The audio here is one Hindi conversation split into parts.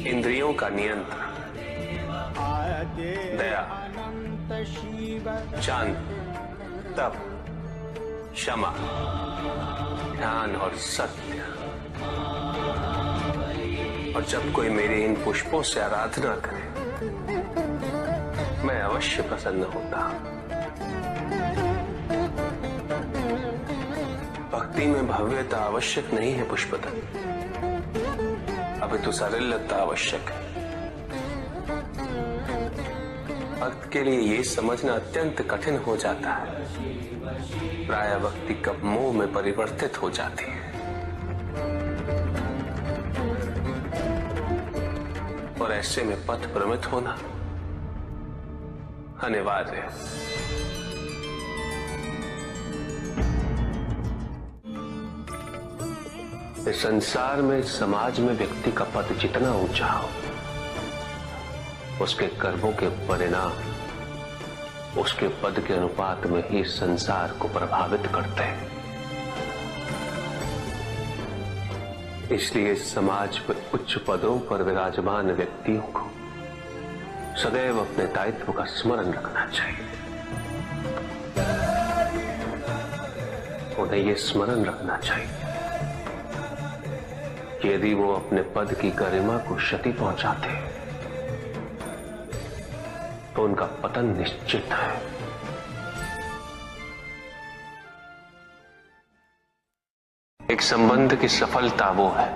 इंद्रियों का नियंत्रण, दया, शांति, तप, क्षमा, ध्यान और सत्य। और जब कोई मेरी इन पुष्पों से आराधना करे, मैं अवश्य प्रसन्न होता हूं। भक्ति में भव्यता आवश्यक नहीं है पुष्पदल, अभी तो सारल्यता आवश्यक है। भक्त के लिए ये समझना अत्यंत कठिन हो जाता है, प्राय भक्ति कब मोह में परिवर्तित हो जाती है। और ऐसे में पथ भ्रमित होना अनिवार्य है। इस संसार में, समाज में व्यक्ति का पद जितना ऊंचा हो, उसके कर्मों के परिणाम उसके पद के अनुपात में ही संसार को प्रभावित करते हैं। इसलिए समाज में उच्च पदों पर विराजमान व्यक्तियों को सदैव अपने दायित्व का स्मरण रखना चाहिए। उन्हें यह स्मरण रखना चाहिए कि यदि वो अपने पद की गरिमा को क्षति पहुंचाते हैं तो उनका पतन निश्चित है। एक संबंध की सफलता वो है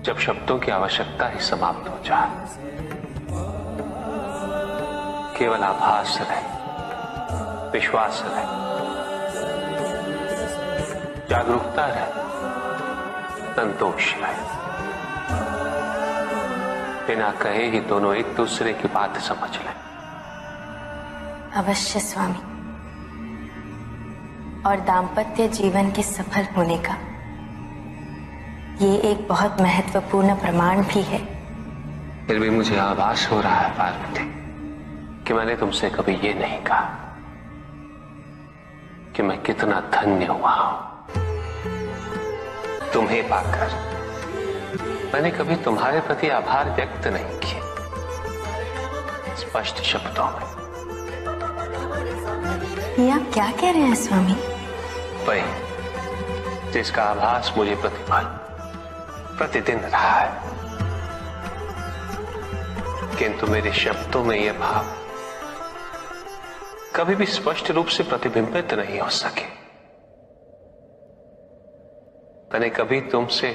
जब शब्दों की आवश्यकता ही समाप्त हो जाए, केवल आभास रहे, विश्वास रहे, जागरूकता रहे, संतोष रहे। बिना कहे ही दोनों एक दूसरे की बात समझ लें। अवश्य स्वामी। और दाम्पत्य जीवन के सफल होने का ये एक बहुत महत्वपूर्ण प्रमाण भी है। फिर भी मुझे आभास हो रहा है पार्वती कि मैंने तुमसे कभी ये नहीं कहा कि मैं कितना धन्य हुआ हूं। तुम्हें पाकर मैंने कभी तुम्हारे प्रति आभार व्यक्त नहीं किया स्पष्ट शब्दों में। ये आप क्या कह रहे हैं स्वामी? वही जिसका आभास मुझे प्रतिदिन रहा है, किंतु मेरे शब्दों में यह भाव कभी भी स्पष्ट रूप से प्रतिबिंबित नहीं हो सके। मैंने कभी तुमसे